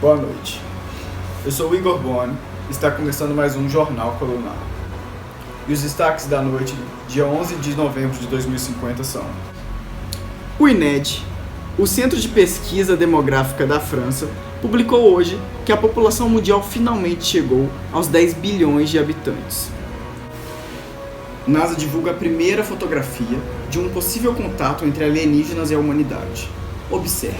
Boa noite. Eu sou o Igor Boni e está começando mais um Jornal Colunnar. E os destaques da noite, dia 11 de novembro de 2050, são: o INED, o Centro de Pesquisa Demográfica da França, publicou hoje que a população mundial finalmente chegou aos 10 bilhões de habitantes. NASA divulga a primeira fotografia de um possível contato entre alienígenas e a humanidade. Observe.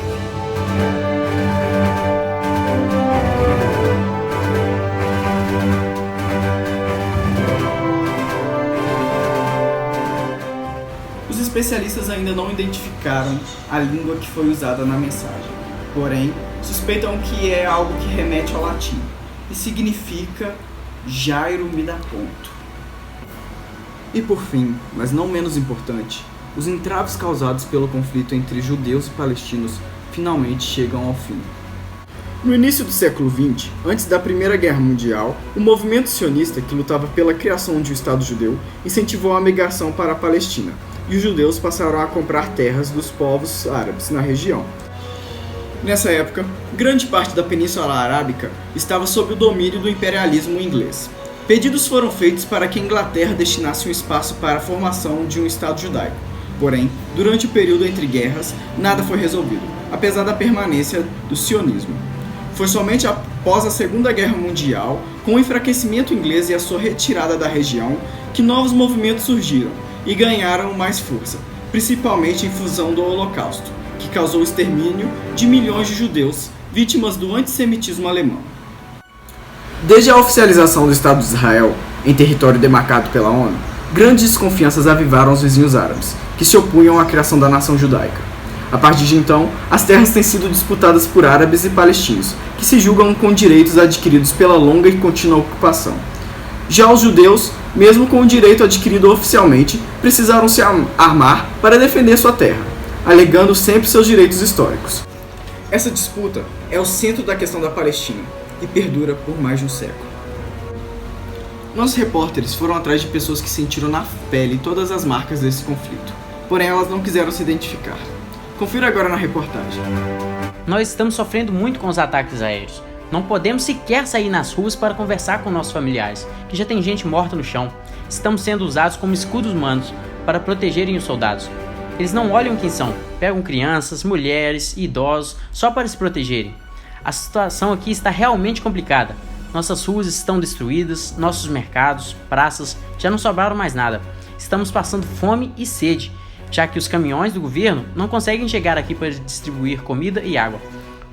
Os especialistas ainda não identificaram a língua que foi usada na mensagem, porém, suspeitam que é algo que remete ao latim e significa Jairo me dá ponto. E por fim, mas não menos importante, os entraves causados pelo conflito entre judeus e palestinos finalmente chegam ao fim. No início do século XX, antes da Primeira Guerra Mundial, o movimento sionista, que lutava pela criação de um Estado judeu, incentivou a migração para a Palestina, e os judeus passaram a comprar terras dos povos árabes na região. Nessa época, grande parte da Península Arábica estava sob o domínio do imperialismo inglês. Pedidos foram feitos para que a Inglaterra destinasse um espaço para a formação de um Estado judaico. Porém, durante o período entre guerras, nada foi resolvido, apesar da permanência do sionismo. Foi somente após a Segunda Guerra Mundial, com o enfraquecimento inglês e a sua retirada da região, que novos movimentos surgiram e ganharam mais força, principalmente em função do Holocausto, que causou o extermínio de milhões de judeus, vítimas do antissemitismo alemão. Desde a oficialização do Estado de Israel, em território demarcado pela ONU, grandes desconfianças avivaram os vizinhos árabes, que se opunham à criação da nação judaica. A partir de então, as terras têm sido disputadas por árabes e palestinos, que se julgam com direitos adquiridos pela longa e contínua ocupação. Já os judeus, mesmo com o direito adquirido oficialmente, precisaram se armar para defender sua terra, alegando sempre seus direitos históricos. Essa disputa é o centro da questão da Palestina e perdura por mais de um século. Nossos repórteres foram atrás de pessoas que sentiram na pele todas as marcas desse conflito, porém elas não quiseram se identificar. Confira agora na reportagem. Nós estamos sofrendo muito com os ataques aéreos. Não podemos sequer sair nas ruas para conversar com nossos familiares, que já tem gente morta no chão. Estamos sendo usados como escudos humanos para protegerem os soldados. Eles não olham quem são, pegam crianças, mulheres e idosos só para se protegerem. A situação aqui está realmente complicada. Nossas ruas estão destruídas, nossos mercados, praças, já não sobraram mais nada. Estamos passando fome e sede, já que os caminhões do governo não conseguem chegar aqui para distribuir comida e água.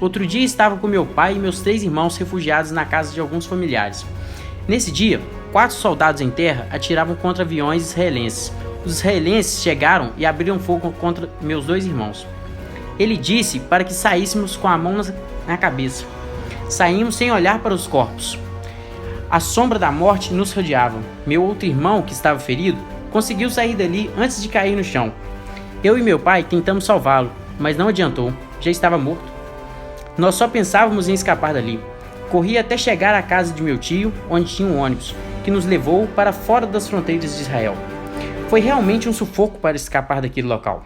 Outro dia estava com meu pai e meus 3 irmãos refugiados na casa de alguns familiares. Nesse dia, 4 soldados em terra atiravam contra aviões israelenses. Os israelenses chegaram e abriram fogo contra meus 2 irmãos. Ele disse para que saíssemos com a mão na cabeça. Saímos sem olhar para os corpos. A sombra da morte nos rodeava. Meu outro irmão, que estava ferido, conseguiu sair dali antes de cair no chão. Eu e meu pai tentamos salvá-lo, mas não adiantou, já estava morto. Nós só pensávamos em escapar dali. Corri até chegar à casa de meu tio, onde tinha um ônibus, que nos levou para fora das fronteiras de Israel. Foi realmente um sufoco para escapar daquele local.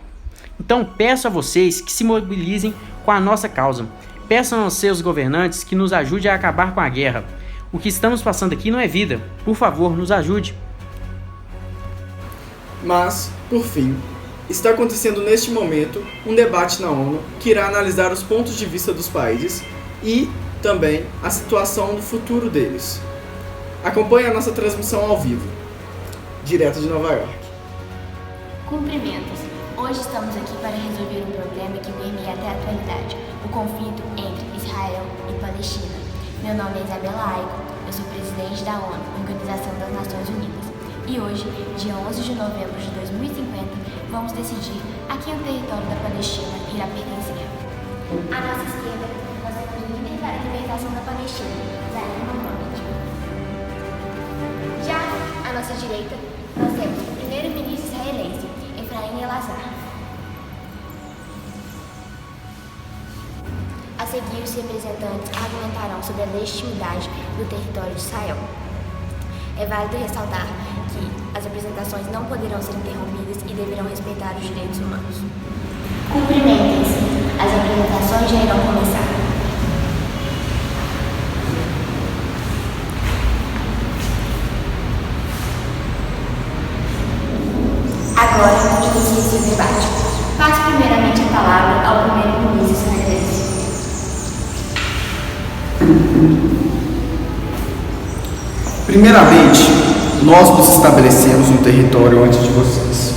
Então peço a vocês que se mobilizem com a nossa causa. Peçam aos seus governantes que nos ajudem a acabar com a guerra. O que estamos passando aqui não é vida. Por favor, nos ajude. Mas, por fim, está acontecendo neste momento um debate na ONU que irá analisar os pontos de vista dos países e também a situação do futuro deles. Acompanhe a nossa transmissão ao vivo, direto de Nova York. Cumprimentos. Hoje estamos aqui para resolver um problema que permeia até a atualidade, o conflito entre Israel e Palestina. Meu nome é Isabela Aiko, eu sou presidente da ONU, Organização das Nações Unidas. E hoje, dia 11 de novembro de 2050, vamos decidir a quem o território da Palestina irá pertencer. À nossa esquerda, nós temos o líder para a libertação da Palestina, Zayn Mohammed. Já à nossa direita, nós temos o primeiro-ministro israelense, Efraim Elazar. A seguir, os representantes argumentarão sobre a legitimidade do território de Israel. É válido ressaltar que as apresentações não poderão ser interrompidas e deverão respeitar os direitos humanos. Cumprimentem-se. As apresentações já irão começar. Primeiramente, nós nos estabelecemos no território antes de vocês.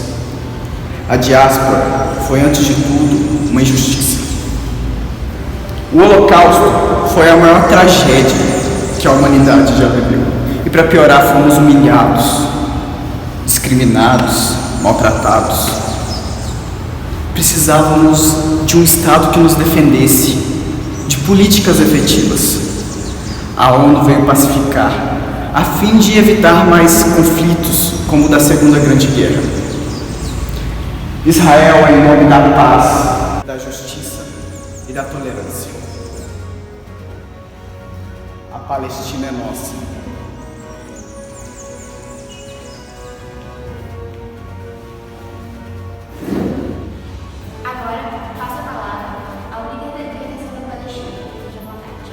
A diáspora foi, antes de tudo, uma injustiça. O Holocausto foi a maior tragédia que a humanidade já viveu. E para piorar, fomos humilhados, discriminados, maltratados. Precisávamos de um Estado que nos defendesse, de políticas efetivas. A ONU veio pacificar, a fim de evitar mais conflitos como o da Segunda Grande Guerra. Israel é em nome da paz, da justiça e da tolerância. A Palestina é nossa. Agora, passo a palavra ao líder da Integração da Palestina, seja à vontade.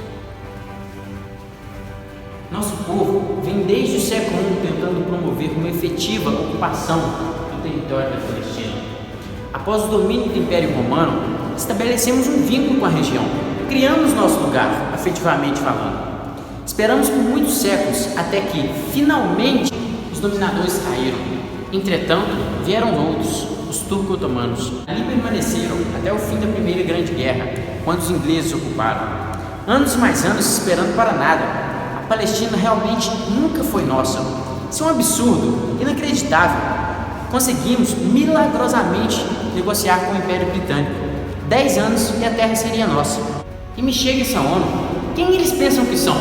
Nosso povo vem desde o século I tentando promover uma efetiva ocupação do território da Palestina. Após o domínio do Império Romano, estabelecemos um vínculo com a região, criamos nosso lugar, afetivamente falando. Esperamos por muitos séculos até que, finalmente, os dominadores caíram. Entretanto, vieram outros, os turco-otomanos. Ali permaneceram até o fim da Primeira Grande Guerra, quando os ingleses ocuparam. Anos e mais anos esperando para nada. A Palestina realmente nunca foi nossa. Isso é um absurdo, inacreditável. Conseguimos milagrosamente negociar com o Império Britânico. 10 anos e a terra seria nossa. E me chega essa ONU. Quem eles pensam que são?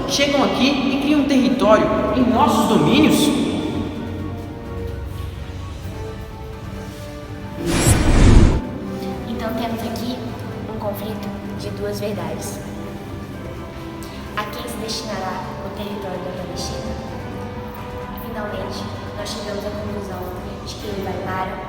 Chegam aqui e criam um território em nossos domínios? Então temos aqui um conflito de duas verdades. A quem se destinará o território da Palestina? Finalmente, nós chegamos à conclusão de que ele vai para